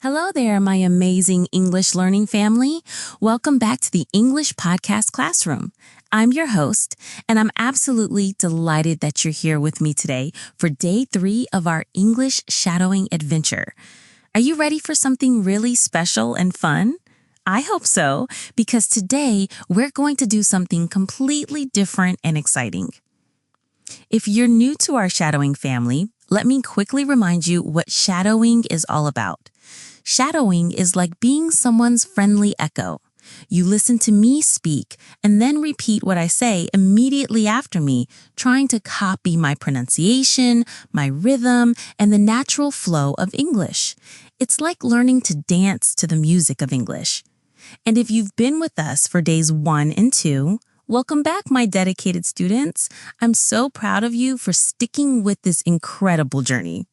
Hello there, my amazing English learning family. Welcome back to the English Podcast Classroom. I'm your host, and I'm absolutely delighted that you're here with me today for day 3 of our English shadowing adventure. Are you ready for something really special and fun? I hope so, because today we're going to do something completely different and exciting. If you're new to our shadowing family, let me quickly remind you what shadowing is all about. Shadowing is like being someone's friendly echo. You listen to me speak and then repeat what I say immediately after me, trying to copy my pronunciation, my rhythm, and the natural flow of English. It's like learning to dance to the music of English. And if you've been with us for days 1 and 2, welcome back, my dedicated students. I'm so proud of you for sticking with this incredible journey.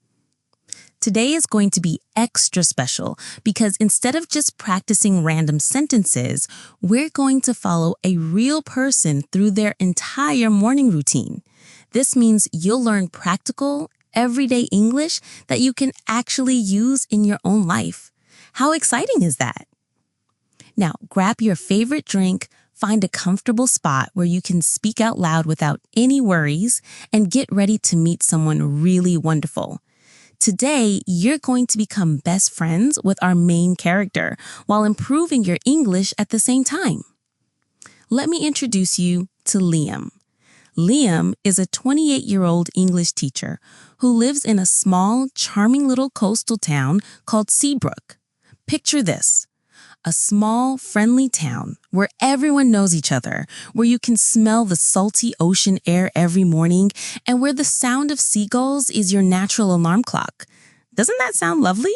Today is going to be extra special because instead of just practicing random sentences, we're going to follow a real person through their entire morning routine. This means you'll learn practical, everyday English that you can actually use in your own life. How exciting is that? Now, grab your favorite drink, find a comfortable spot where you can speak out loud without any worries, and get ready to meet someone really wonderful. Today, you're going to become best friends with our main character while improving your English at the same time. Let me introduce you to Liam. Liam is a 28-year-old English teacher who lives in a small, charming little coastal town called Seabrook. Picture this. A small, friendly town where everyone knows each other, where you can smell the salty ocean air every morning, and where the sound of seagulls is your natural alarm clock. Doesn't that sound lovely?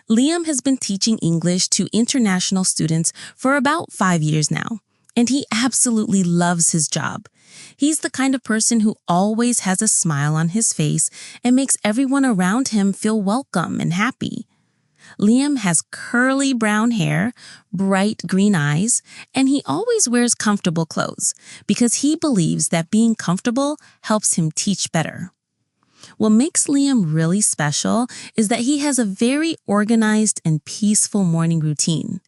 Liam has been teaching English to international students for about 5 years now, and he absolutely loves his job. He's the kind of person who always has a smile on his face and makes everyone around him feel welcome and happy. Liam has curly brown hair, bright green eyes, and he always wears comfortable clothes because he believes that being comfortable helps him teach better. What makes Liam really special is that he has a very organized and peaceful morning routine.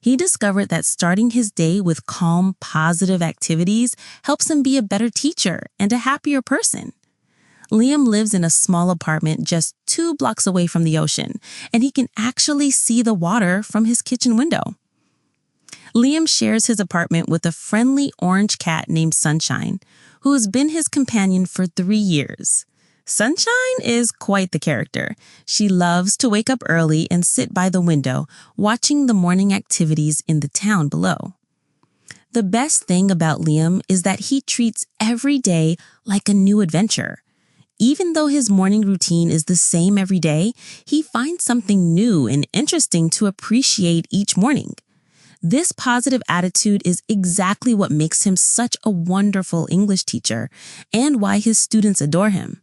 He discovered that starting his day with calm, positive activities helps him be a better teacher and a happier person. Liam lives in a small apartment just 2 blocks away from the ocean, and he can actually see the water from his kitchen window. Liam shares his apartment with a friendly orange cat named Sunshine, who has been his companion for 3 years. Sunshine is quite the character. She loves to wake up early and sit by the window, watching the morning activities in the town below. The best thing about Liam is that he treats every day like a new adventure. Even though his morning routine is the same every day, he finds something new and interesting to appreciate each morning. This positive attitude is exactly what makes him such a wonderful English teacher and why his students adore him.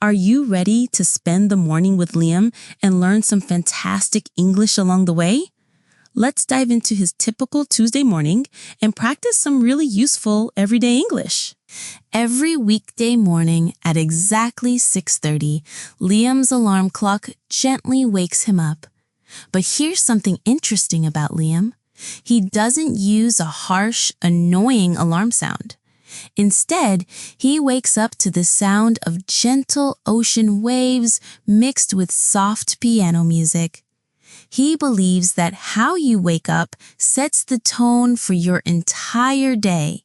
Are you ready to spend the morning with Liam and learn some fantastic English along the way? Let's dive into his typical Tuesday morning and practice some really useful everyday English. Every weekday morning at exactly 6:30, Liam's alarm clock gently wakes him up. But here's something interesting about Liam. He doesn't use a harsh, annoying alarm sound. Instead, he wakes up to the sound of gentle ocean waves mixed with soft piano music. He believes that how you wake up sets the tone for your entire day.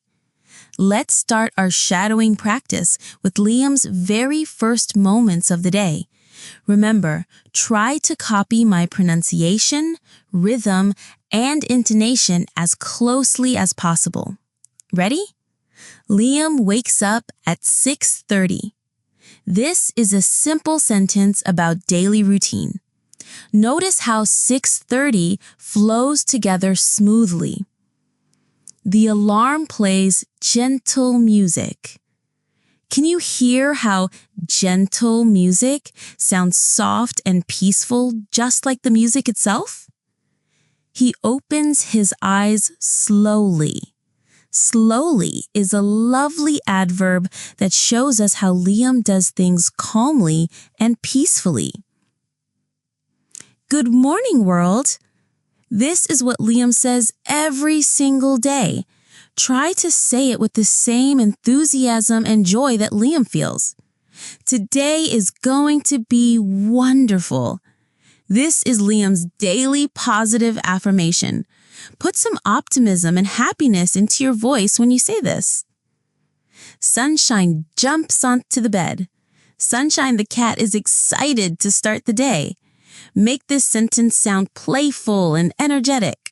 Let's start our shadowing practice with Liam's very first moments of the day. Remember, try to copy my pronunciation, rhythm, and intonation as closely as possible. Ready? Liam wakes up at 6:30. This is a simple sentence about daily routine. Notice how 6:30 flows together smoothly. The alarm plays gentle music. Can you hear how gentle music sounds soft and peaceful, just like the music itself? He opens his eyes slowly. Slowly is a lovely adverb that shows us how Liam does things calmly and peacefully. Good morning, world. This is what Liam says every single day. Try to say it with the same enthusiasm and joy that Liam feels. Today is going to be wonderful. This is Liam's daily positive affirmation. Put some optimism and happiness into your voice when you say this. Sunshine jumps onto the bed. Sunshine the cat is excited to start the day. Make this sentence sound playful and energetic.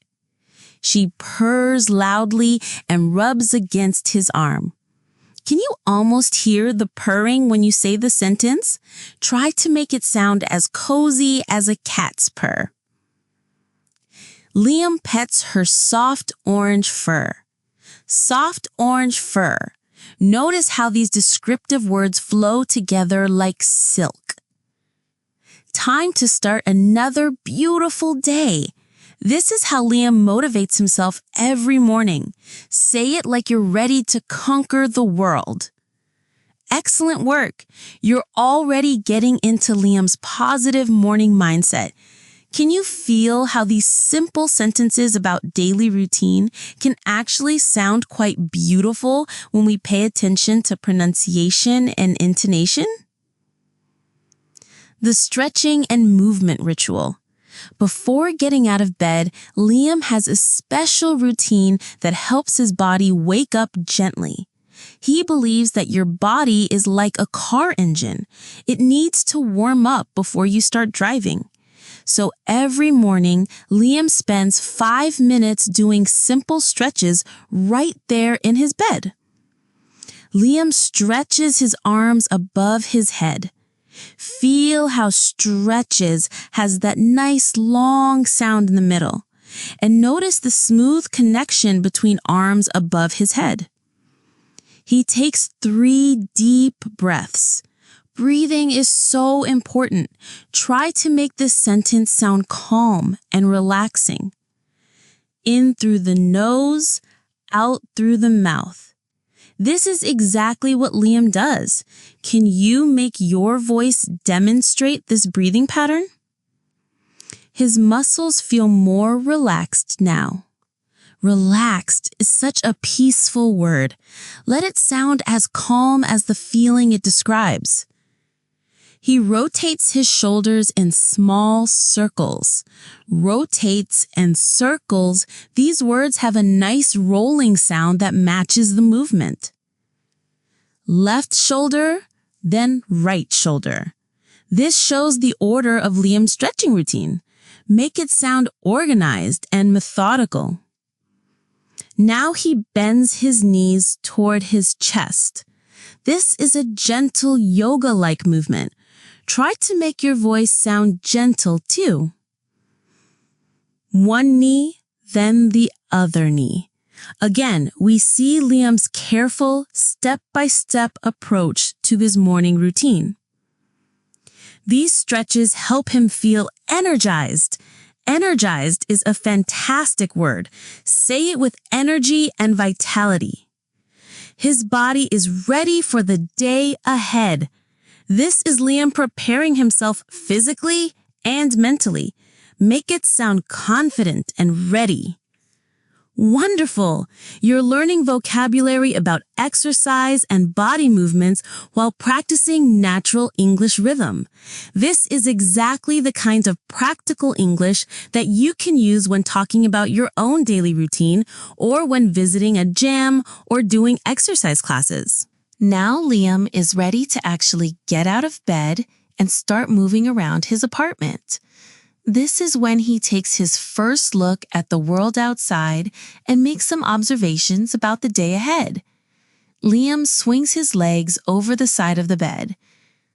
She purrs loudly and rubs against his arm. Can you almost hear the purring when you say the sentence? Try to make it sound as cozy as a cat's purr. Liam pets her soft orange fur. Soft orange fur. Notice how these descriptive words flow together like silk. Time to start another beautiful day. This is how Liam motivates himself every morning. Say it like you're ready to conquer the world. Excellent work. You're already getting into Liam's positive morning mindset. Can you feel how these simple sentences about daily routine can actually sound quite beautiful when we pay attention to pronunciation and intonation? The stretching and movement ritual. Before getting out of bed, Liam has a special routine that helps his body wake up gently. He believes that your body is like a car engine. It needs to warm up before you start driving. So every morning, Liam spends 5 minutes doing simple stretches right there in his bed. Liam stretches his arms above his head. Feel how stretches has that nice long sound in the middle. And notice the smooth connection between arms above his head. He takes 3 deep breaths. Breathing is so important. Try to make this sentence sound calm and relaxing. In through the nose, out through the mouth. This is exactly what Liam does. Can you make your voice demonstrate this breathing pattern? His muscles feel more relaxed now. Relaxed is such a peaceful word. Let it sound as calm as the feeling it describes. He rotates his shoulders in small circles. Rotates and circles, these words have a nice rolling sound that matches the movement. Left shoulder, then right shoulder. This shows the order of Liam's stretching routine. Make it sound organized and methodical. Now he bends his knees toward his chest. This is a gentle yoga-like movement. Try to make your voice sound gentle too. One knee, then the other knee. Again, we see Liam's careful, step-by-step approach to his morning routine. These stretches help him feel energized. Energized is a fantastic word. Say it with energy and vitality. His body is ready for the day ahead. This is Liam preparing himself physically and mentally. Make it sound confident and ready. Wonderful! You're learning vocabulary about exercise and body movements while practicing natural English rhythm. This is exactly the kind of practical English that you can use when talking about your own daily routine or when visiting a gym or doing exercise classes. Now Liam is ready to actually get out of bed and start moving around his apartment. This is when he takes his first look at the world outside and makes some observations about the day ahead. Liam swings his legs over the side of the bed.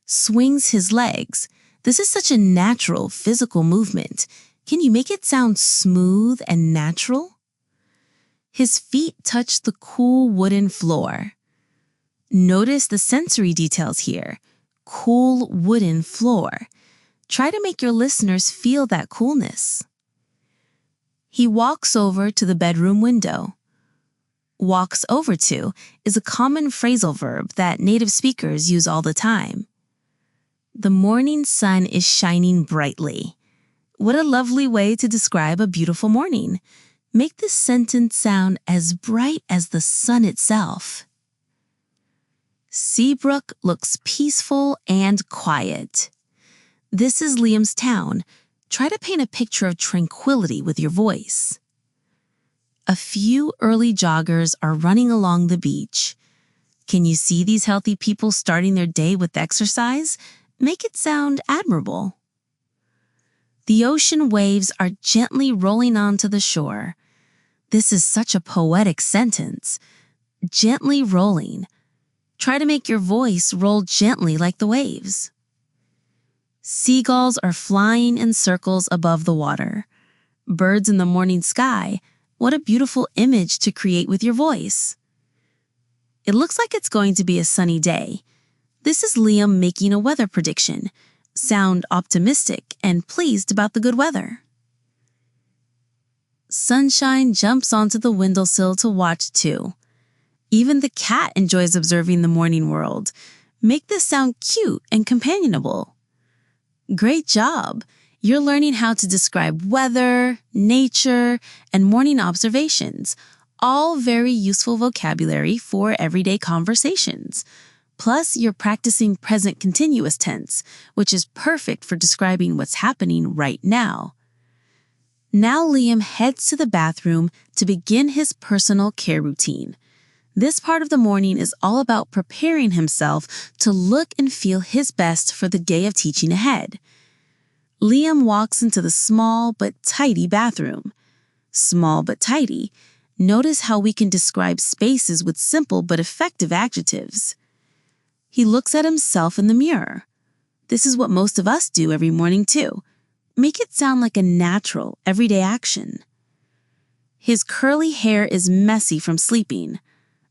Swings his legs. This is such a natural physical movement. Can you make it sound smooth and natural? His feet touch the cool wooden floor. Notice the sensory details here. Cool wooden floor. Try to make your listeners feel that coolness. He walks over to the bedroom window. Walks over to is a common phrasal verb that native speakers use all the time. The morning sun is shining brightly. What a lovely way to describe a beautiful morning. Make this sentence sound as bright as the sun itself. Seabrook looks peaceful and quiet. This is Liam's town. Try to paint a picture of tranquility with your voice. A few early joggers are running along the beach. Can you see these healthy people starting their day with exercise? Make it sound admirable. The ocean waves are gently rolling onto the shore. This is such a poetic sentence. Gently rolling. Try to make your voice roll gently like the waves. Seagulls are flying in circles above the water. Birds in the morning sky. What a beautiful image to create with your voice. It looks like it's going to be a sunny day. This is Liam making a weather prediction. Sound optimistic and pleased about the good weather. Sunshine jumps onto the windowsill to watch too. Even the cat enjoys observing the morning world. Make this sound cute and companionable. Great job! You're learning how to describe weather, nature, and morning observations, all very useful vocabulary for everyday conversations. Plus, you're practicing present continuous tense, which is perfect for describing what's happening right now. Now Liam heads to the bathroom to begin his personal care routine. This part of the morning is all about preparing himself to look and feel his best for the day of teaching ahead. Liam walks into the small but tidy bathroom. Small but tidy. Notice how we can describe spaces with simple but effective adjectives. He looks at himself in the mirror. This is what most of us do every morning too. Make it sound like a natural, everyday action. His curly hair is messy from sleeping.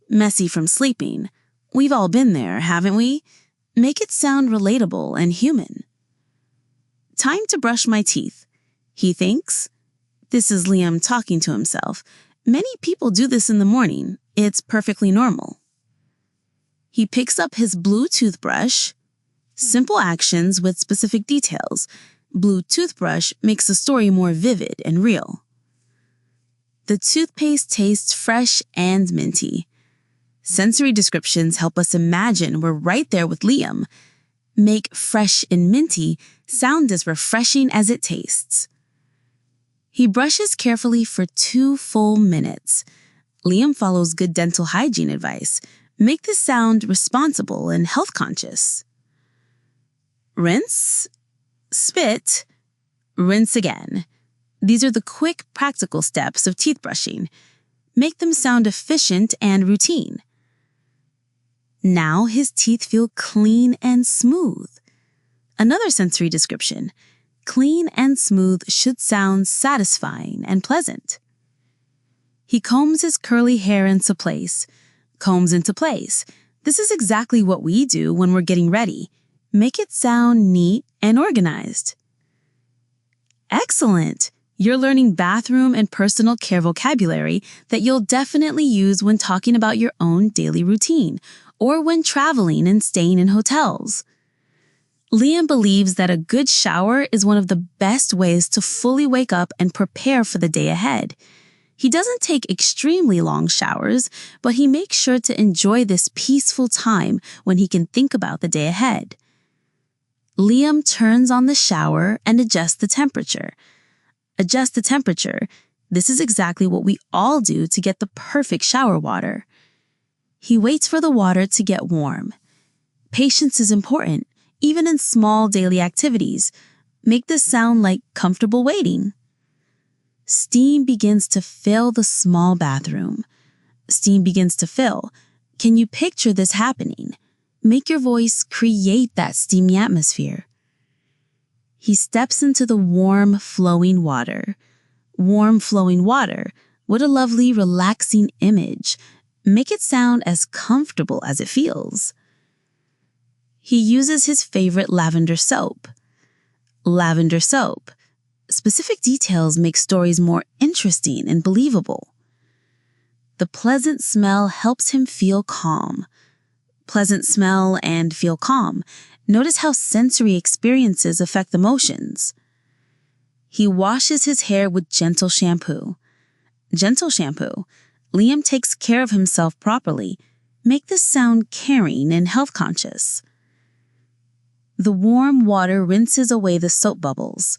Messy from sleeping. We've all been there, haven't we? Make it sound relatable and human. Time to brush my teeth, he thinks. This is Liam talking to himself. Many people do this in the morning. It's perfectly normal. He picks up his blue toothbrush. Simple actions with specific details. Blue toothbrush makes the story more vivid and real. The toothpaste tastes fresh and minty. Sensory descriptions help us imagine we're right there with Liam. Make fresh and minty sound as refreshing as it tastes. He brushes carefully for 2 full minutes. Liam follows good dental hygiene advice. Make this sound responsible and health conscious. Rinse, spit, rinse again. These are the quick, practical steps of teeth brushing. Make them sound efficient and routine. Now his teeth feel clean and smooth. Another sensory description. Clean and smooth should sound satisfying and pleasant. He combs his curly hair into place. Combs into place. This is exactly what we do when we're getting ready. Make it sound neat and organized. Excellent! You're learning bathroom and personal care vocabulary that you'll definitely use when talking about your own daily routine or when traveling and staying in hotels. Liam believes that a good shower is one of the best ways to fully wake up and prepare for the day ahead. He doesn't take extremely long showers, but he makes sure to enjoy this peaceful time when he can think about the day ahead. Liam turns on the shower and adjusts the temperature. Adjust the temperature. This is exactly what we all do to get the perfect shower water. He waits for the water to get warm. Patience is important, even in small daily activities. Make this sound like comfortable waiting. Steam begins to fill the small bathroom. Steam begins to fill. Can you picture this happening? Make your voice create that steamy atmosphere. He steps into the warm, flowing water. Warm, flowing water. What a lovely, relaxing image. Make it sound as comfortable as it feels. He uses his favorite lavender soap. Lavender soap. Specific details make stories more interesting and believable. The pleasant smell helps him feel calm. Pleasant smell and feel calm. Notice how sensory experiences affect emotions. He washes his hair with gentle shampoo. Gentle shampoo. Liam takes care of himself properly. Make this sound caring and health conscious. The warm water rinses away the soap bubbles.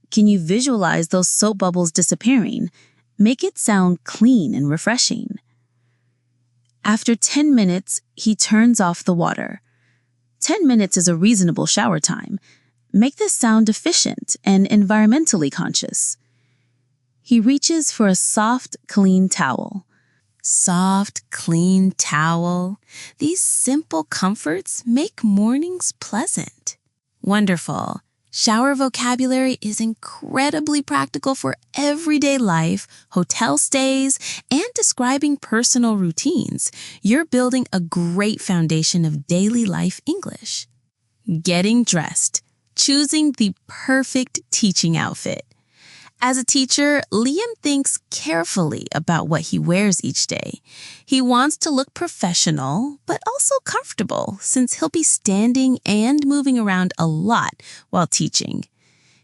Can you visualize those soap bubbles disappearing? Make it sound clean and refreshing. After 10 minutes, he turns off the water. 10 minutes is a reasonable shower time. Make this sound efficient and environmentally conscious. He reaches for a soft, clean towel. Soft, clean towel. These simple comforts make mornings pleasant. Wonderful. Shower vocabulary is incredibly practical for everyday life, hotel stays, and describing personal routines. You're building a great foundation of daily life English. Getting dressed. Choosing the perfect teaching outfit. As a teacher, Liam thinks carefully about what he wears each day. He wants to look professional, but also comfortable, since he'll be standing and moving around a lot while teaching.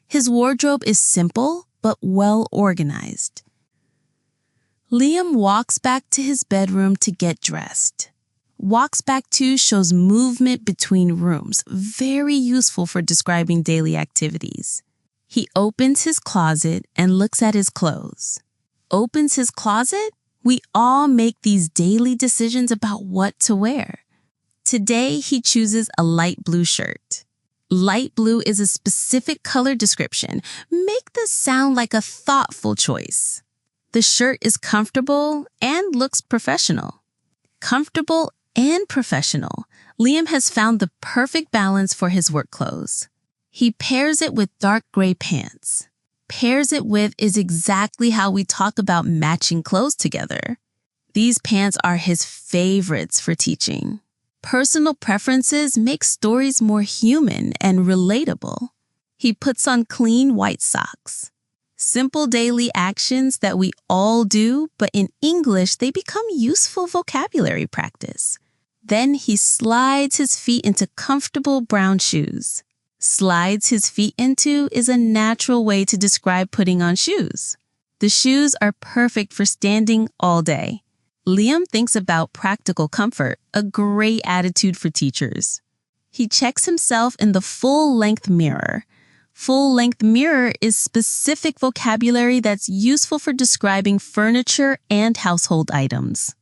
His wardrobe is simple, but well organized. Liam walks back to his bedroom to get dressed. Walks back to shows movement between rooms, very useful for describing daily activities. He opens his closet and looks at his clothes. Opens his closet? We all make these daily decisions about what to wear. Today, he chooses a light blue shirt. Light blue is a specific color description. Make this sound like a thoughtful choice. The shirt is comfortable and looks professional. Comfortable and professional. Liam has found the perfect balance for his work clothes. He pairs it with dark gray pants. Pairs it with is exactly how we talk about matching clothes together. These pants are his favorites for teaching. Personal preferences make stories more human and relatable. He puts on clean white socks. Simple daily actions that we all do, but in English, they become useful vocabulary practice. Then he slides his feet into comfortable brown shoes. Slides his feet into is a natural way to describe putting on shoes. The shoes are perfect for standing all day. Liam thinks about practical comfort, a great attitude for teachers. He checks himself in the full-length mirror. Full-length mirror is specific vocabulary that's useful for describing furniture and household items.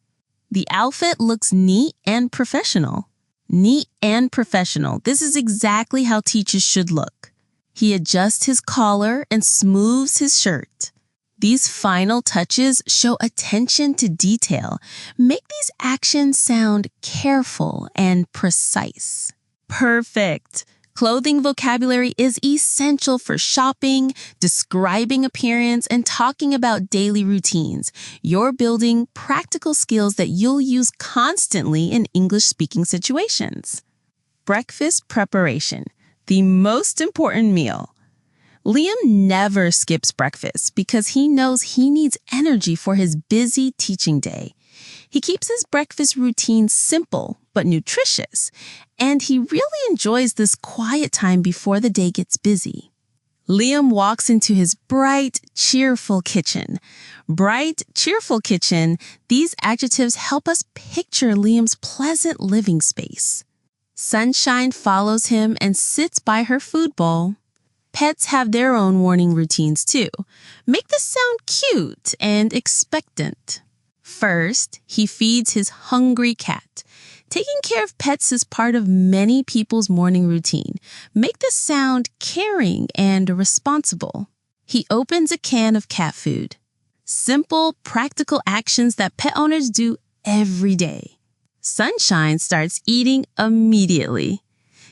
The outfit looks neat and professional. Neat and professional. This is exactly how teachers should look. He adjusts his collar and smooths his shirt. These final touches show attention to detail. Make these actions sound careful and precise. Perfect. Clothing vocabulary is essential for shopping, describing appearance, and talking about daily routines. You're building practical skills that you'll use constantly in English-speaking situations. Breakfast preparation, the most important meal. Liam never skips breakfast because he knows he needs energy for his busy teaching day. He keeps his breakfast routine simple but nutritious, and he really enjoys this quiet time before the day gets busy. Liam walks into his bright, cheerful kitchen. Bright, cheerful kitchen, these adjectives help us picture Liam's pleasant living space. Sunshine follows him and sits by her food bowl. Pets have their own morning routines too. Make this sound cute and expectant. First, he feeds his hungry cat. Taking care of pets is part of many people's morning routine. Make this sound caring and responsible. He opens a can of cat food. Simple, practical actions that pet owners do every day. Sunshine starts eating immediately.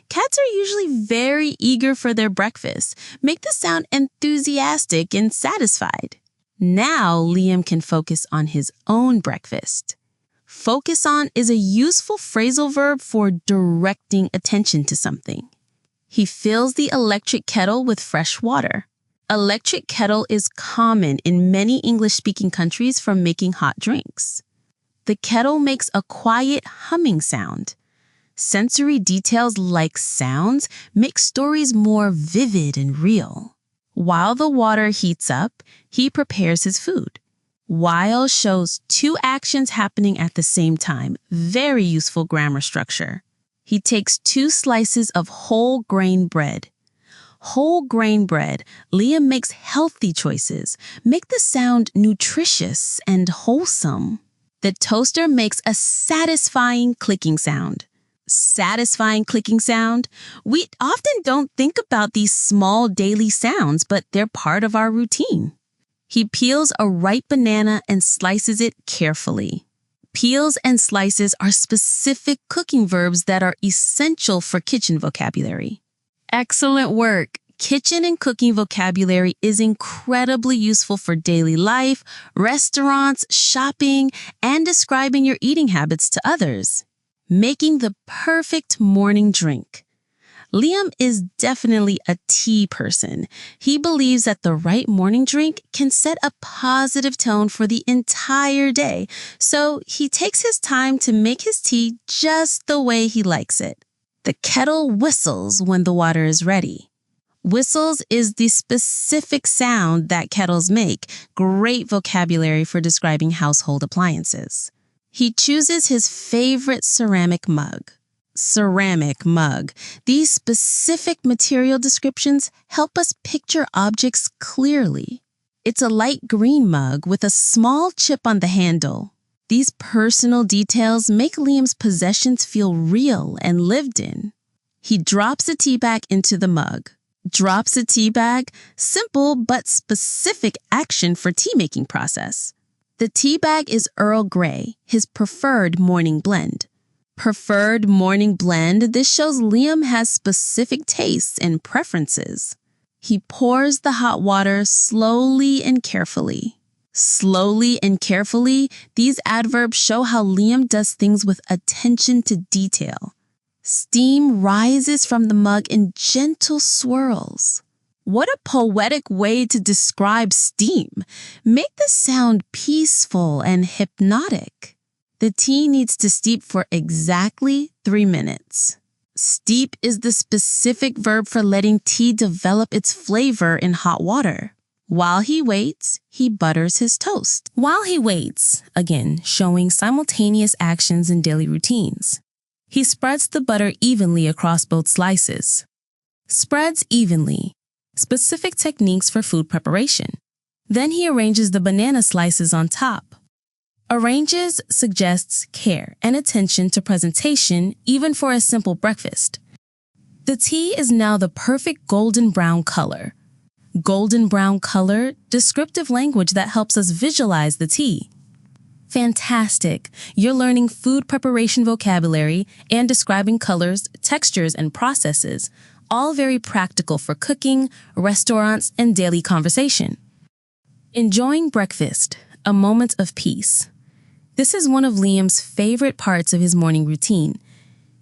Cats are usually very eager for their breakfast. Make this sound enthusiastic and satisfied. Now Liam can focus on his own breakfast. Focus on is a useful phrasal verb for directing attention to something. He fills the electric kettle with fresh water. Electric kettle is common in many English-speaking countries for making hot drinks. The kettle makes a quiet humming sound. Sensory details like sounds make stories more vivid and real. While the water heats up, he prepares his food. While shows two actions happening at the same time. Very useful grammar structure. He takes 2 slices of whole grain bread. Whole grain bread. Liam makes healthy choices. Make the sound nutritious and wholesome. The toaster makes a satisfying clicking sound. Satisfying clicking sound? We often don't think about these small daily sounds, but they're part of our routine. He peels a ripe banana and slices it carefully. Peels and slices are specific cooking verbs that are essential for kitchen vocabulary. Excellent work! Kitchen and cooking vocabulary is incredibly useful for daily life, restaurants, shopping, and describing your eating habits to others. Making the perfect morning drink. Liam is definitely a tea person. He believes that the right morning drink can set a positive tone for the entire day, so he takes his time to make his tea just the way he likes it. The kettle whistles when the water is ready. Whistles is the specific sound that kettles make. Great vocabulary for describing household appliances. He chooses his favorite ceramic mug. Ceramic mug. These specific material descriptions help us picture objects clearly. It's a light green mug with a small chip on the handle. These personal details make Liam's possessions feel real and lived in. He drops a tea bag into the mug. Drops a tea bag, simple but specific action for tea-making process. The tea bag is Earl Grey, his preferred morning blend. Preferred morning blend, this shows Liam has specific tastes and preferences. He pours the hot water slowly and carefully. Slowly and carefully, these adverbs show how Liam does things with attention to detail. Steam rises from the mug in gentle swirls. What a poetic way to describe steam. Make the sound peaceful and hypnotic. The tea needs to steep for exactly 3 minutes. Steep is the specific verb for letting tea develop its flavor in hot water. While he waits, he butters his toast. While he waits, again, showing simultaneous actions in daily routines. He spreads the butter evenly across both slices. Spreads evenly. Specific techniques for food preparation. Then he arranges the banana slices on top. Arranges suggests care and attention to presentation, even for a simple breakfast. The tea is now the perfect golden brown color. Golden brown color, descriptive language that helps us visualize the tea. Fantastic! You're learning food preparation vocabulary and describing colors, textures, and processes, all very practical for cooking, restaurants, and daily conversation. Enjoying breakfast, a moment of peace. This is one of Liam's favorite parts of his morning routine.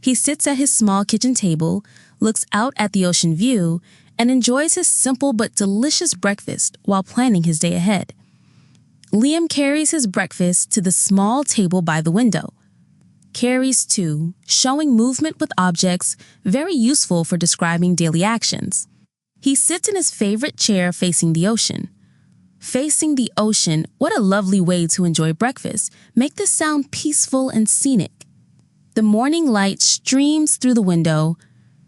He sits at his small kitchen table, looks out at the ocean view, and enjoys his simple but delicious breakfast while planning his day ahead. Liam carries his breakfast to the small table by the window. Carries to, showing movement with objects, very useful for describing daily actions. He sits in his favorite chair facing the ocean. Facing the ocean, what a lovely way to enjoy breakfast. Make this sound peaceful and scenic. The morning light streams through the window.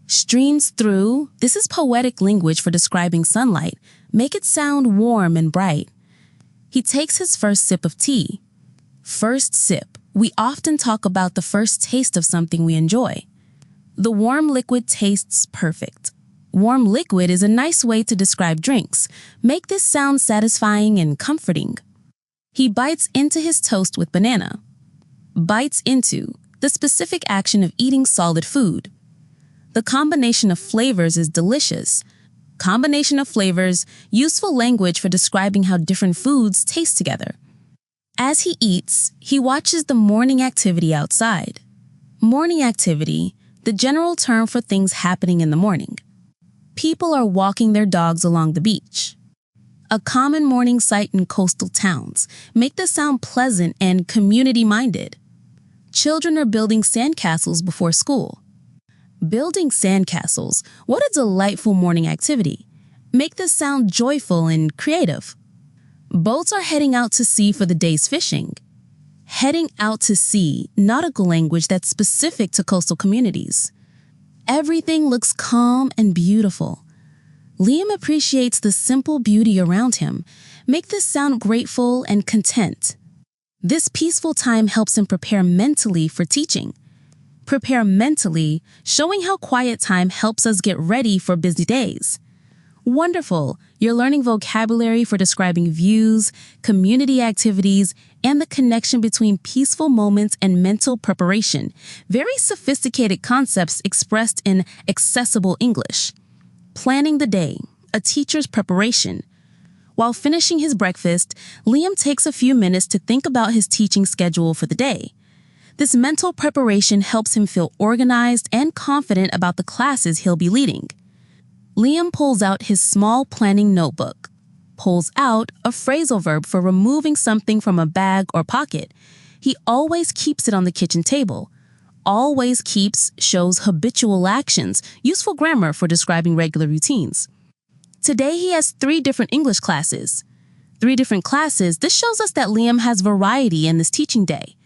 Streams through, this is poetic language for describing sunlight. Make it sound warm and bright. He takes his first sip of tea. First sip. We often talk about the first taste of something we enjoy. The warm liquid tastes perfect. Warm liquid is a nice way to describe drinks. Make this sound satisfying and comforting. He bites into his toast with banana. Bites into, the specific action of eating solid food. The combination of flavors is delicious. Combination of flavors, useful language for describing how different foods taste together. As he eats, he watches the morning activity outside. Morning activity, the general term for things happening in the morning. People are walking their dogs along the beach. A common morning sight in coastal towns. Make this sound pleasant and community-minded. Children are building sandcastles before school. Building sandcastles, what a delightful morning activity. Make this sound joyful and creative. Boats are heading out to sea for the day's fishing. Heading out to sea, nautical language that's specific to coastal communities. Everything looks calm and beautiful. Liam appreciates the simple beauty around him. Make this sound grateful and content. This peaceful time helps him prepare mentally for teaching. Prepare mentally, showing how quiet time helps us get ready for busy days. Wonderful! You're learning vocabulary for describing views, community activities, and the connection between peaceful moments and mental preparation. Very sophisticated concepts expressed in accessible English. Planning the day, a teacher's preparation. While finishing his breakfast, Liam takes a few minutes to think about his teaching schedule for the day. This mental preparation helps him feel organized and confident about the classes he'll be leading. Liam pulls out his small planning notebook. Pulls out a phrasal verb for removing something from a bag or pocket. He always keeps it on the kitchen table. Always keeps shows habitual actions, useful grammar for describing regular routines. Today he has 3 different English classes. 3 different classes, this shows us that Liam has variety in this teaching day.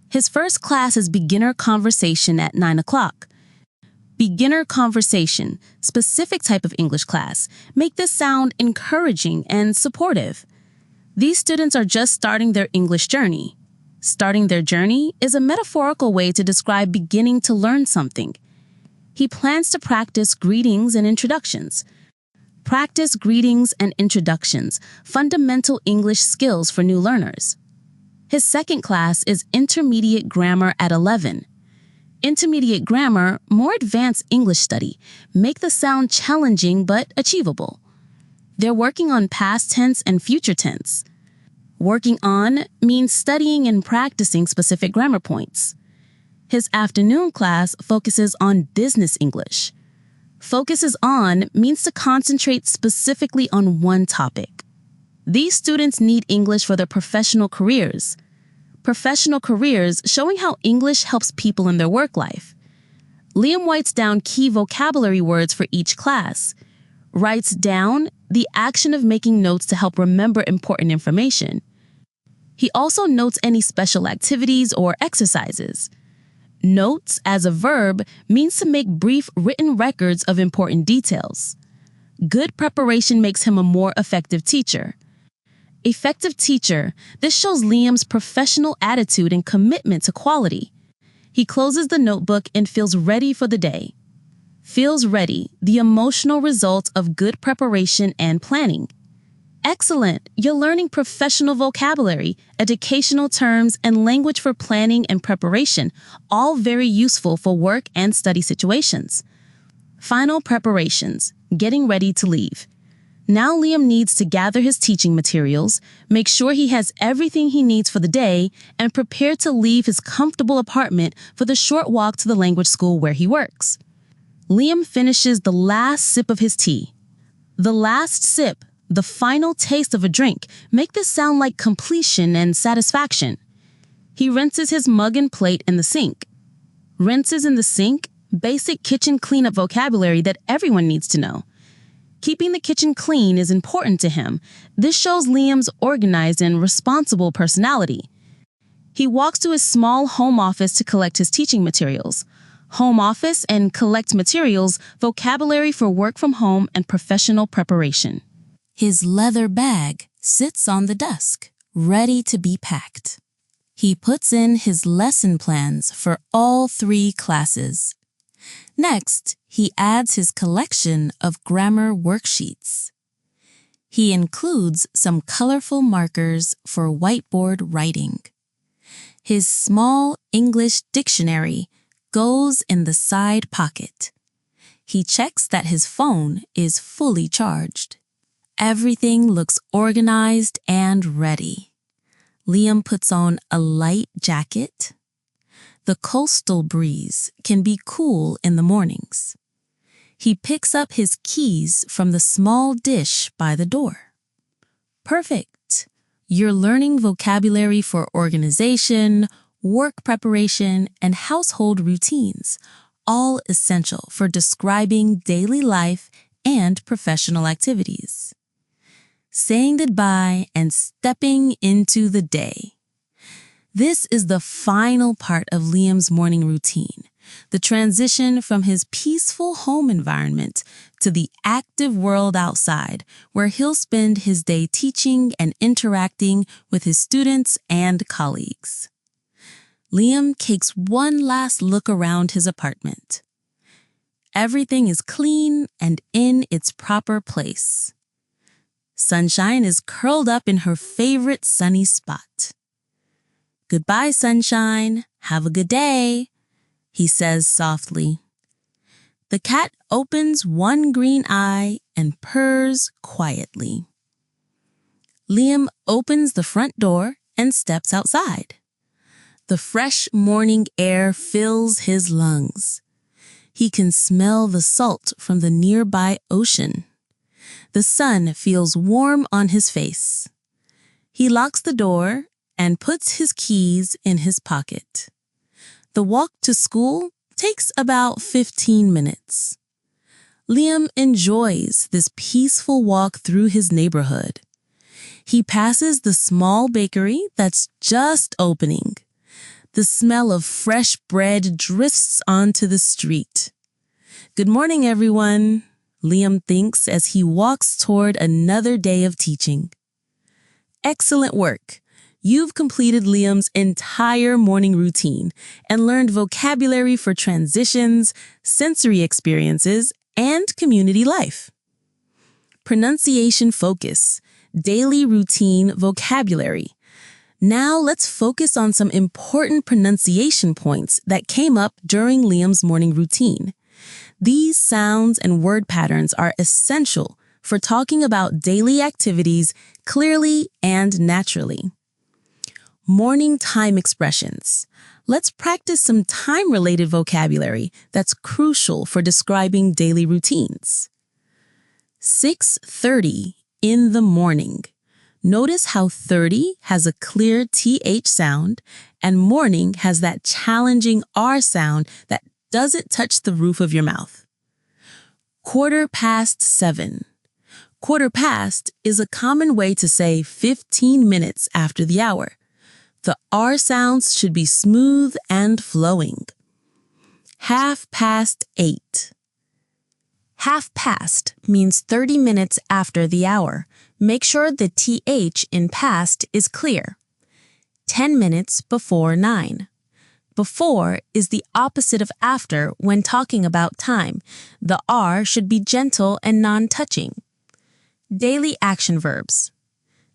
His first class is beginner conversation at 9 o'clock. Beginner conversation, specific type of English class. Make this sound encouraging and supportive. These students are just starting their English journey. Starting their journey is a metaphorical way to describe beginning to learn something. He plans to practice greetings and introductions. Practice greetings and introductions, fundamental English skills for new learners. His second class is intermediate grammar at 11. Intermediate grammar, more advanced English study. Make the sound challenging but achievable. They're working on past tense and future tense. Working on means studying and practicing specific grammar points. His afternoon class focuses on business English. Focuses on means to concentrate specifically on one topic. These students need English for their professional careers. Professional careers showing how English helps people in their work life. Liam writes down key vocabulary words for each class. Writes down the action of making notes to help remember important information. He also notes any special activities or exercises. Notes, as a verb, means to make brief written records of important details. Good preparation makes him a more effective teacher. Effective teacher, this shows Liam's professional attitude and commitment to quality. He closes the notebook and feels ready for the day. Feels ready, the emotional result of good preparation and planning. Excellent! You're learning professional vocabulary, educational terms, and language for planning and preparation, all very useful for work and study situations. Final preparations, getting ready to leave. Now Liam needs to gather his teaching materials, make sure he has everything he needs for the day, and prepare to leave his comfortable apartment for the short walk to the language school where he works. Liam finishes the last sip of his tea. The last sip, the final taste of a drink, make this sound like completion and satisfaction. He rinses his mug and plate in the sink. Rinses in the sink, basic kitchen cleanup vocabulary that everyone needs to know. Keeping the kitchen clean is important to him. This shows Liam's organized and responsible personality. He walks to his small home office to collect his teaching materials. Home office and collect materials, vocabulary for work from home and professional preparation. His leather bag sits on the desk, ready to be packed. He puts in his lesson plans for all 3 classes. Next, he adds his collection of grammar worksheets. He includes some colorful markers for whiteboard writing. His small English dictionary goes in the side pocket. He checks that his phone is fully charged. Everything looks organized and ready. Liam puts on a light jacket. The coastal breeze can be cool in the mornings. He picks up his keys from the small dish by the door. Perfect. You're learning vocabulary for organization, work preparation, and household routines, all essential for describing daily life and professional activities. Saying goodbye and stepping into the day. This is the final part of Liam's morning routine, the transition from his peaceful home environment to the active world outside, where he'll spend his day teaching and interacting with his students and colleagues. Liam takes one last look around his apartment. Everything is clean and in its proper place. Sunshine is curled up in her favorite sunny spot. "Goodbye, Sunshine. Have a good day," he says softly. The cat opens one green eye and purrs quietly. Liam opens the front door and steps outside. The fresh morning air fills his lungs. He can smell the salt from the nearby ocean. The sun feels warm on his face. He locks the door and puts his keys in his pocket. The walk to school takes about 15 minutes. Liam enjoys this peaceful walk through his neighborhood. He passes the small bakery that's just opening. The smell of fresh bread drifts onto the street. "Good morning, everyone," Liam thinks as he walks toward another day of teaching. Excellent work. You've completed Liam's entire morning routine and learned vocabulary for transitions, sensory experiences, and community life. Pronunciation focus, daily routine vocabulary. Now let's focus on some important pronunciation points that came up during Liam's morning routine. These sounds and word patterns are essential for talking about daily activities clearly and naturally. Morning time expressions. Let's practice some time-related vocabulary that's crucial for describing daily routines. 6:30 in the morning. Notice how 30 has a clear TH sound and morning has that challenging R sound that doesn't touch the roof of your mouth. 7:15. Quarter past is a common way to say 15 minutes after the hour. The R sounds should be smooth and flowing. 8:30. Half past means 30 minutes after the hour. Make sure the TH in past is clear. 10 minutes before 9. Before is the opposite of after when talking about time. The R should be gentle and non-touching. Daily action verbs.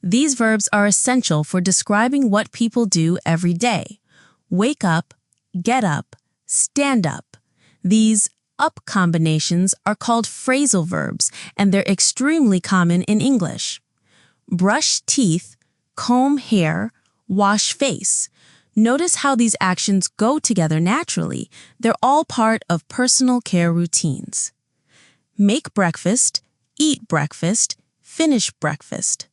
These verbs are essential for describing what people do every day. Wake up, get up, stand up. These up combinations are called phrasal verbs, and they're extremely common in English. Brush teeth, comb hair, wash face. Notice how these actions go together naturally. They're all part of personal care routines. Make breakfast, eat breakfast, finish breakfast.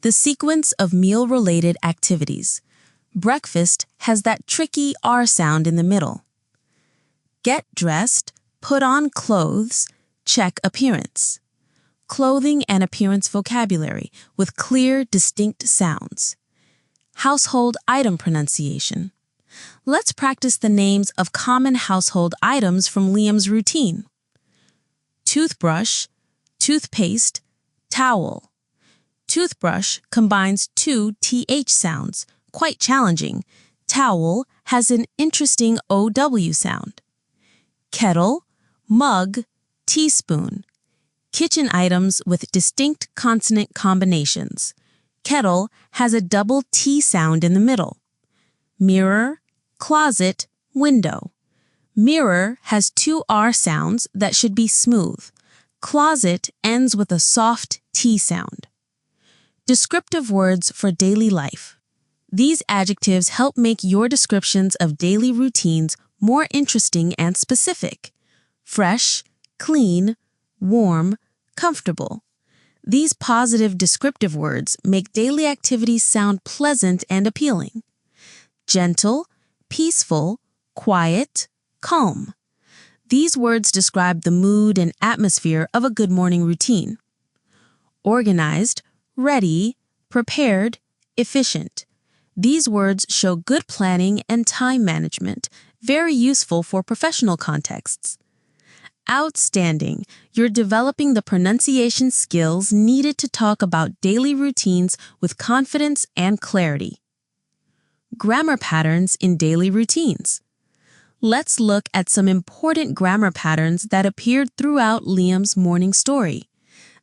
The sequence of meal-related activities. Breakfast has that tricky R sound in the middle. Get dressed, put on clothes, check appearance. Clothing and appearance vocabulary with clear, distinct sounds. Household item pronunciation. Let's practice the names of common household items from Liam's routine. Toothbrush, toothpaste, towel. Toothbrush combines two TH sounds, quite challenging. Towel has an interesting OW sound. Kettle, mug, teaspoon. Kitchen items with distinct consonant combinations. Kettle has a double T sound in the middle. Mirror, closet, window. Mirror has two R sounds that should be smooth. Closet ends with a soft T sound. Descriptive words for daily life. These adjectives help make your descriptions of daily routines more interesting and specific. Fresh, clean, warm, comfortable. These positive descriptive words make daily activities sound pleasant and appealing. Gentle, peaceful, quiet, calm. These words describe the mood and atmosphere of a good morning routine. Organized, ready, prepared, efficient. These words show good planning and time management, very useful for professional contexts. Outstanding. You're developing the pronunciation skills needed to talk about daily routines with confidence and clarity. Grammar patterns in daily routines. Let's look at some important grammar patterns that appeared throughout Liam's morning story.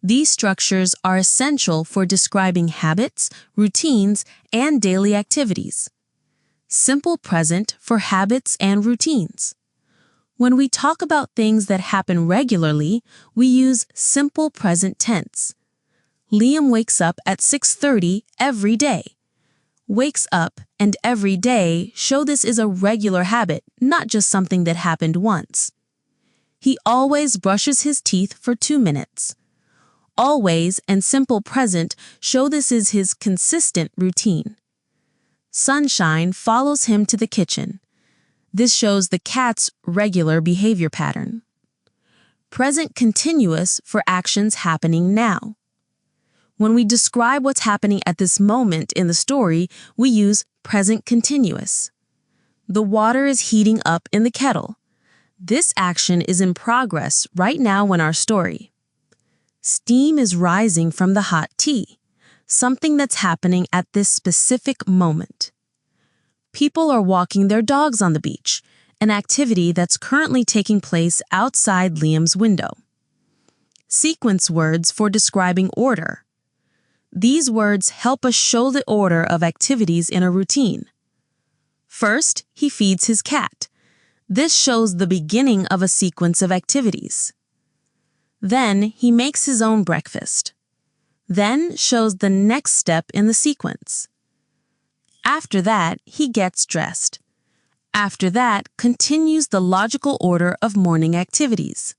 These structures are essential for describing habits, routines, and daily activities. Simple present for habits and routines. When we talk about things that happen regularly, we use simple present tense. Liam wakes up at 6:30 every day. Wakes up and every day show this is a regular habit, not just something that happened once. He always brushes his teeth for 2 minutes. Always and simple present show this is his consistent routine. Sunshine follows him to the kitchen. This shows the cat's regular behavior pattern. Present continuous for actions happening now. When we describe what's happening at this moment in the story, we use present continuous. The water is heating up in the kettle. This action is in progress right now in our story. Steam is rising from the hot tea, something that's happening at this specific moment. People are walking their dogs on the beach, an activity that's currently taking place outside Liam's window. Sequence words for describing order. These words help us show the order of activities in a routine. First, he feeds his cat. This shows the beginning of a sequence of activities. Then, he makes his own breakfast. Then shows the next step in the sequence. After that, he gets dressed. After that, continues the logical order of morning activities.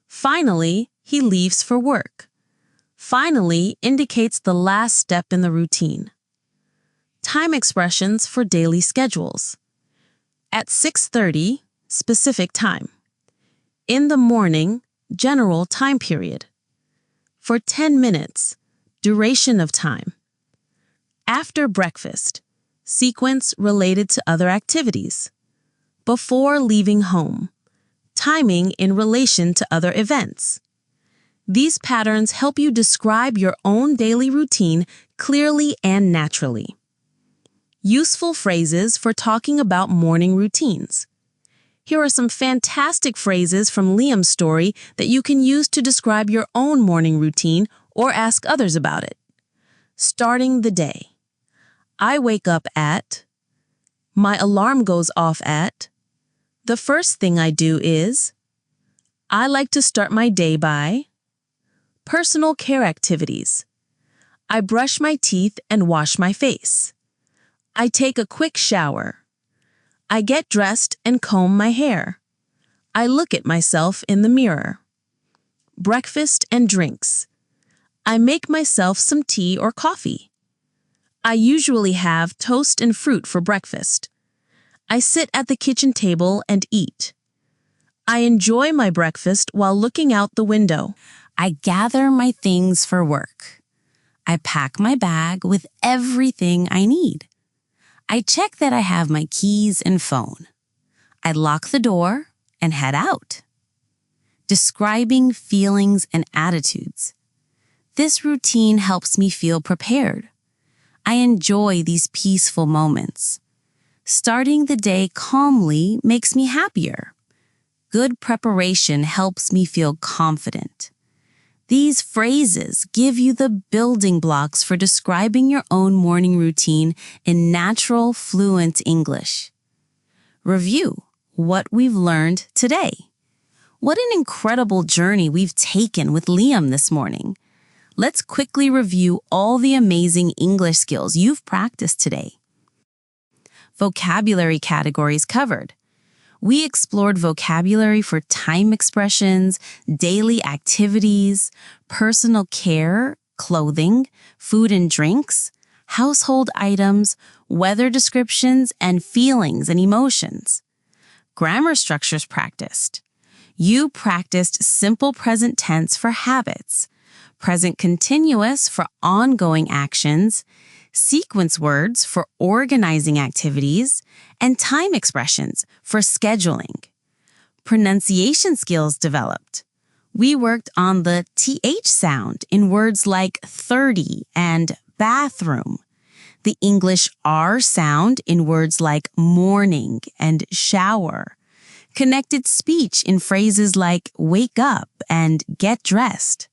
Finally, he leaves for work. Finally indicates the last step in the routine. Time expressions for daily schedules. At 6:30, specific time. In the morning, general time period. For 10 minutes, duration of time. After breakfast, sequence related to other activities. Before leaving home, timing in relation to other events. These patterns help you describe your own daily routine clearly and naturally. Useful phrases for talking about morning routines. Here are some fantastic phrases from Liam's story that you can use to describe your own morning routine or ask others about it. Starting the day. I wake up at. My alarm goes off at. The first thing I do is. I like to start my day by. Personal care activities. I brush my teeth and wash my face. I take a quick shower. I get dressed and comb my hair. I look at myself in the mirror. Breakfast and drinks. I make myself some tea or coffee. I usually have toast and fruit for breakfast. I sit at the kitchen table and eat. I enjoy my breakfast while looking out the window. I gather my things for work. I pack my bag with everything I need. I check that I have my keys and phone. I lock the door and head out. Describing feelings and attitudes. This routine helps me feel prepared. I enjoy these peaceful moments. Starting the day calmly makes me happier. Good preparation helps me feel confident. These phrases give you the building blocks for describing your own morning routine in natural, fluent English. Review what we've learned today. What an incredible journey we've taken with Liam this morning. Let's quickly review all the amazing English skills you've practiced today. Vocabulary categories covered. We explored vocabulary for time expressions, daily activities, personal care, clothing, food and drinks, household items, weather descriptions, and feelings and emotions. Grammar structures practiced. You practiced simple present tense for habits, present continuous for ongoing actions, sequence words for organizing activities, and time expressions for scheduling. Pronunciation skills developed. We worked on the TH sound in words like 30 and bathroom, the English R sound in words like morning and shower, connected speech in phrases like wake up and get dressed,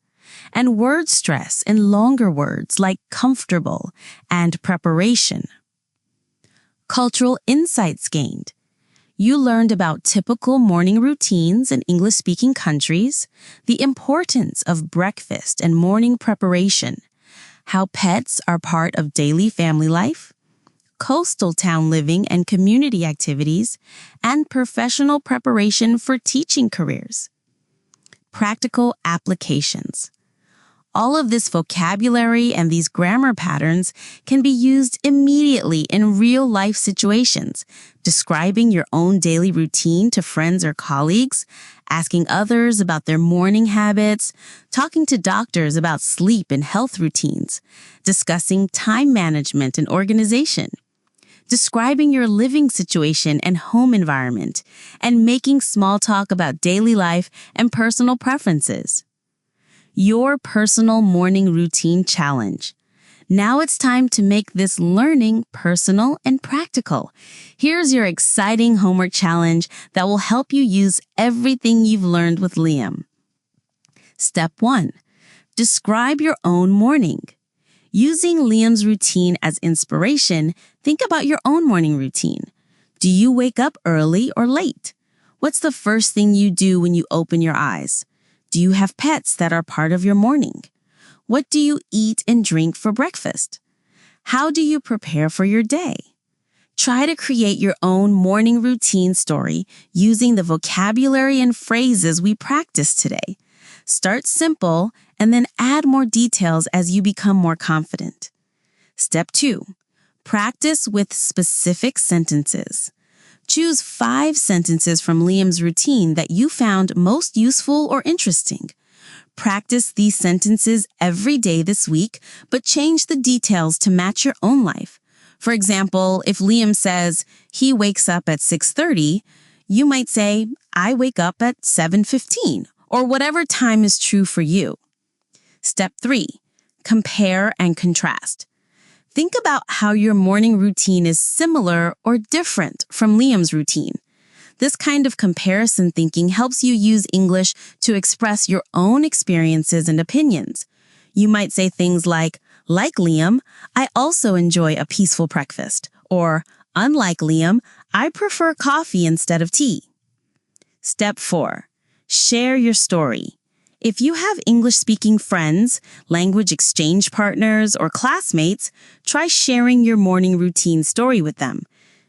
and word stress in longer words like comfortable and preparation. Cultural insights gained. You learned about typical morning routines in English-speaking countries, the importance of breakfast and morning preparation, how pets are part of daily family life, coastal town living and community activities, and professional preparation for teaching careers. Practical applications. All of this vocabulary and these grammar patterns can be used immediately in real-life situations, describing your own daily routine to friends or colleagues, asking others about their morning habits, talking to doctors about sleep and health routines, discussing time management and organization, describing your living situation and home environment, and making small talk about daily life and personal preferences. Your personal morning routine challenge. Now it's time to make this learning personal and practical. Here's your exciting homework challenge that will help you use everything you've learned with Liam. Step 1. Describe your own morning. Using Liam's routine as inspiration, think about your own morning routine. Do you wake up early or late? What's the first thing you do when you open your eyes? Do you have pets that are part of your morning? What do you eat and drink for breakfast? How do you prepare for your day? Try to create your own morning routine story using the vocabulary and phrases we practiced today. Start simple and then add more details as you become more confident. Step 2. Practice with specific sentences. Choose 5 sentences from Liam's routine that you found most useful or interesting. Practice these sentences every day this week, but change the details to match your own life. For example, if Liam says he wakes up at 6:30, you might say, I wake up at 7:15, or whatever time is true for you. Step 3. Compare and contrast. Think about how your morning routine is similar or different from Liam's routine. This kind of comparison thinking helps you use English to express your own experiences and opinions. You might say things like Liam, I also enjoy a peaceful breakfast, or unlike Liam, I prefer coffee instead of tea. Step 4. Share your story. If you have English-speaking friends, language exchange partners, or classmates, try sharing your morning routine story with them.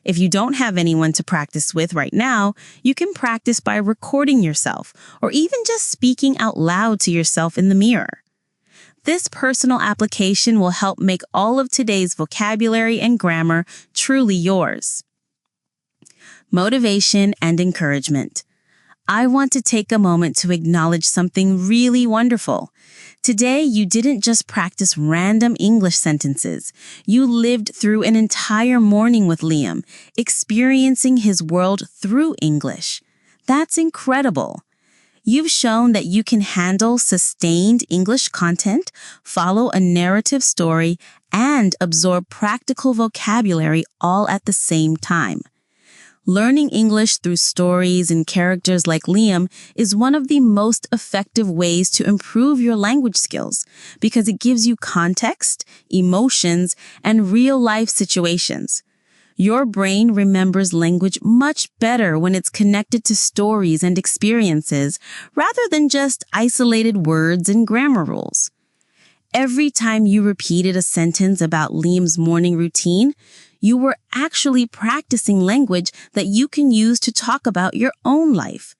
If you don't have anyone to practice with right now, you can practice by recording yourself, or even just speaking out loud to yourself in the mirror. This personal application will help make all of today's vocabulary and grammar truly yours. Motivation and encouragement. I want to take a moment to acknowledge something really wonderful. Today, you didn't just practice random English sentences. You lived through an entire morning with Liam, experiencing his world through English. That's incredible. You've shown that you can handle sustained English content, follow a narrative story, and absorb practical vocabulary all at the same time. Learning English through stories and characters like Liam is one of the most effective ways to improve your language skills because it gives you context, emotions, and real-life situations. Your brain remembers language much better when it's connected to stories and experiences rather than just isolated words and grammar rules. Every time you repeated a sentence about Liam's morning routine, you were actually practicing language that you can use to talk about your own life.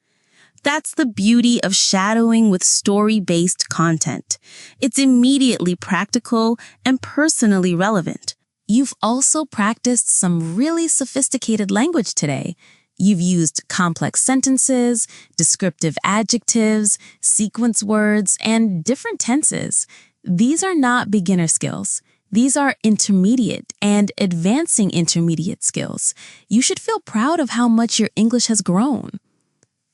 That's the beauty of shadowing with story-based content. It's immediately practical and personally relevant. You've also practiced some really sophisticated language today. You've used complex sentences, descriptive adjectives, sequence words, and different tenses. These are not beginner skills. These are intermediate and advancing intermediate skills. You should feel proud of how much your English has grown.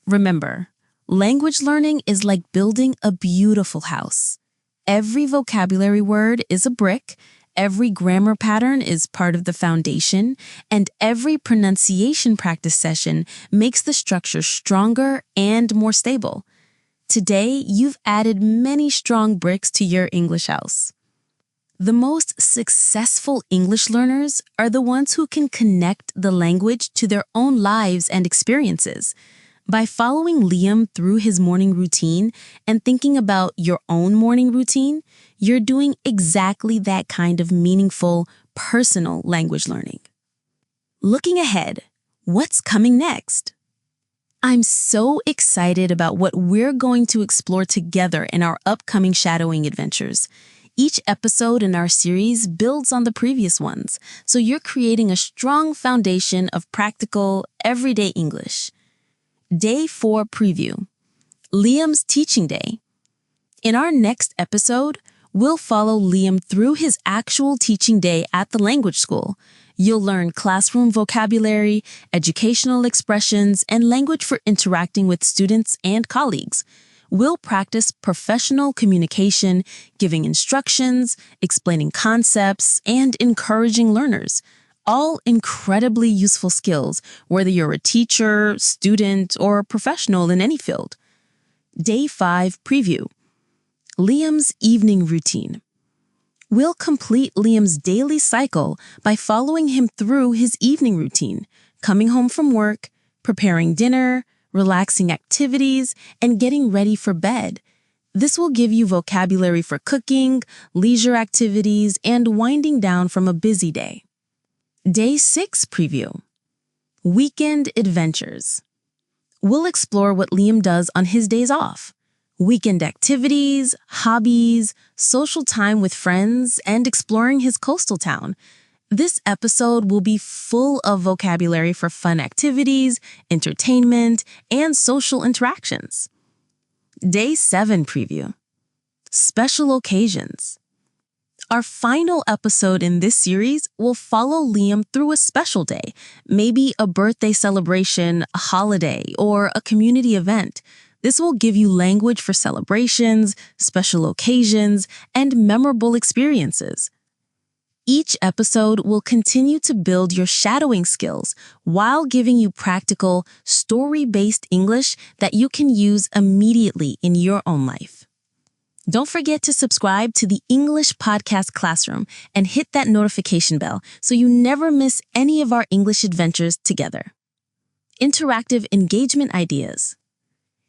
Remember, language learning is like building a beautiful house. Every vocabulary word is a brick, every grammar pattern is part of the foundation, and every pronunciation practice session makes the structure stronger and more stable. Today, you've added many strong bricks to your English house. The most successful English learners are the ones who can connect the language to their own lives and experiences. By following Liam through his morning routine and thinking about your own morning routine, you're doing exactly that kind of meaningful, personal language learning. Looking ahead, what's coming next? I'm so excited about what we're going to explore together in our upcoming shadowing adventures. Each episode in our series builds on the previous ones, so you're creating a strong foundation of practical, everyday English. Day 4 preview. Liam's teaching day. In our next episode, we'll follow Liam through his actual teaching day at the language school. You'll learn classroom vocabulary, educational expressions, and language for interacting with students and colleagues. We'll practice professional communication, giving instructions, explaining concepts, and encouraging learners. All incredibly useful skills, whether you're a teacher, student, or a professional in any field. Day 5 preview. Liam's evening routine. We'll complete Liam's daily cycle by following him through his evening routine, coming home from work, preparing dinner, relaxing activities, and getting ready for bed. This will give you vocabulary for cooking, leisure activities, and winding down from a busy day. Day 6 preview. Weekend adventures. We'll explore what Liam does on his days off. Weekend activities, hobbies, social time with friends, and exploring his coastal town. This episode will be full of vocabulary for fun activities, entertainment, and social interactions. Day 7 preview. Special occasions. Our final episode in this series will follow Liam through a special day, maybe a birthday celebration, a holiday, or a community event. This will give you language for celebrations, special occasions, and memorable experiences. Each episode will continue to build your shadowing skills while giving you practical, story-based English that you can use immediately in your own life. Don't forget to subscribe to the English Podcast Classroom and hit that notification bell so you never miss any of our English adventures together. Interactive engagement ideas.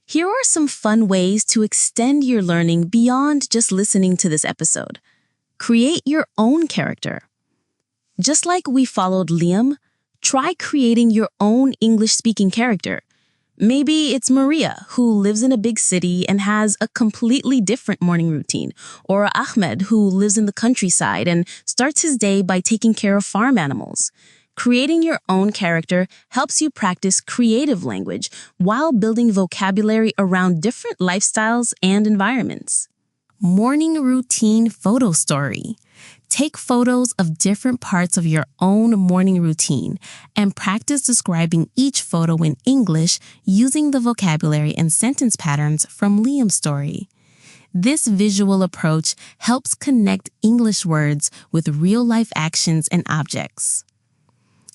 Here are some fun ways to extend your learning beyond just listening to this episode. Create your own character. Just like we followed Liam, try creating your own English-speaking character. Maybe it's Maria, who lives in a big city and has a completely different morning routine, or Ahmed, who lives in the countryside and starts his day by taking care of farm animals. Creating your own character helps you practice creative language while building vocabulary around different lifestyles and environments. Morning routine photo story. Take photos of different parts of your own morning routine and practice describing each photo in English using the vocabulary and sentence patterns from Liam's story. This visual approach helps connect English words with real-life actions and objects.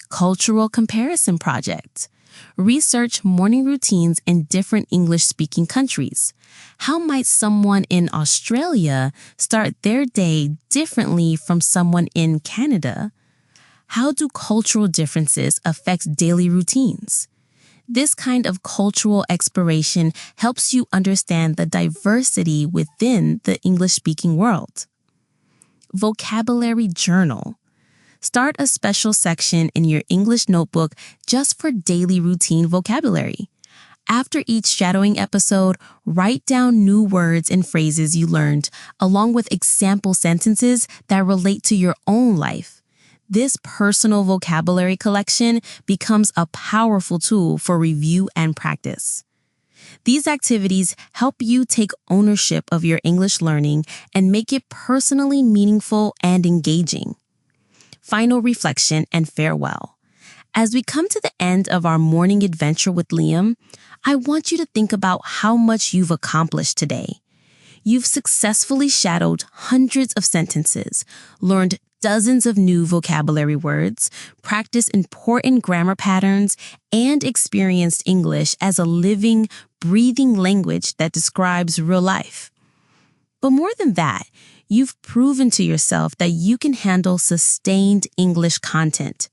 Cultural comparison project. Research morning routines in different English-speaking countries. How might someone in Australia start their day differently from someone in Canada? How do cultural differences affect daily routines? This kind of cultural exploration helps you understand the diversity within the English-speaking world. Vocabulary journal. Start a special section in your English notebook just for daily routine vocabulary. After each shadowing episode, write down new words and phrases you learned, along with example sentences that relate to your own life. This personal vocabulary collection becomes a powerful tool for review and practice. These activities help you take ownership of your English learning and make it personally meaningful and engaging. Final reflection and farewell. As we come to the end of our morning adventure with Liam, I want you to think about how much you've accomplished today. You've successfully shadowed hundreds of sentences, learned dozens of new vocabulary words, practiced important grammar patterns, and experienced English as a living, breathing language that describes real life. But more than that, you've proven to yourself that you can handle sustained English content.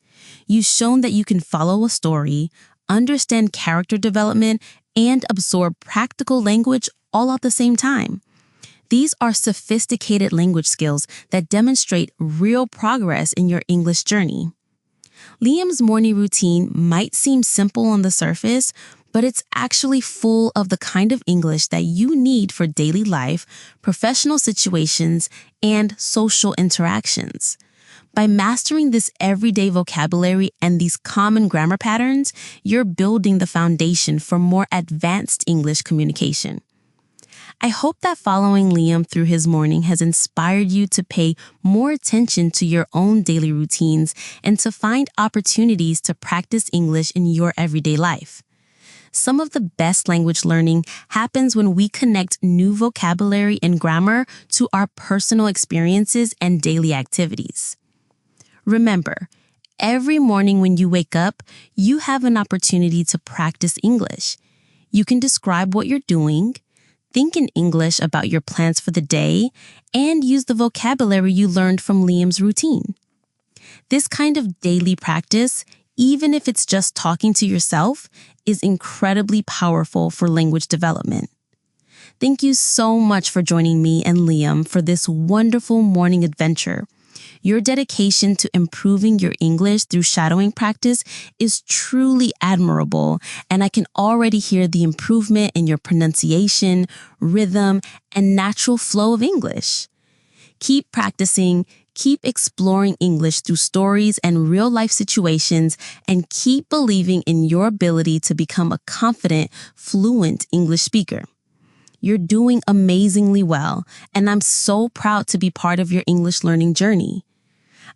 You've shown that you can follow a story, understand character development, and absorb practical language all at the same time. These are sophisticated language skills that demonstrate real progress in your English journey. Liam's morning routine might seem simple on the surface, but it's actually full of the kind of English that you need for daily life, professional situations, and social interactions. By mastering this everyday vocabulary and these common grammar patterns, you're building the foundation for more advanced English communication. I hope that following Liam through his morning has inspired you to pay more attention to your own daily routines and to find opportunities to practice English in your everyday life. Some of the best language learning happens when we connect new vocabulary and grammar to our personal experiences and daily activities. Remember, every morning when you wake up, you have an opportunity to practice English. You can describe what you're doing, think in English about your plans for the day, and use the vocabulary you learned from Liam's routine. This kind of daily practice, even if it's just talking to yourself, is incredibly powerful for language development. Thank you so much for joining me and Liam for this wonderful morning adventure. Your dedication to improving your English through shadowing practice is truly admirable, and I can already hear the improvement in your pronunciation, rhythm, and natural flow of English. Keep practicing, keep exploring English through stories and real-life situations, and keep believing in your ability to become a confident, fluent English speaker. You're doing amazingly well, and I'm so proud to be part of your English learning journey.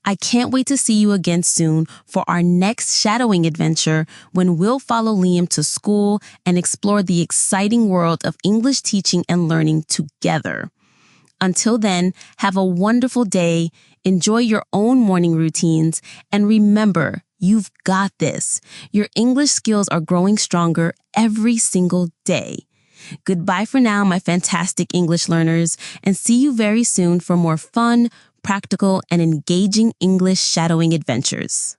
I can't wait to see you again soon for our next shadowing adventure when we'll follow Liam to school and explore the exciting world of English teaching and learning together. Until then, have a wonderful day, enjoy your own morning routines, and remember, you've got this. Your English skills are growing stronger every single day. Goodbye for now, my fantastic English learners, and see you very soon for more fun, practical, and engaging English shadowing adventures.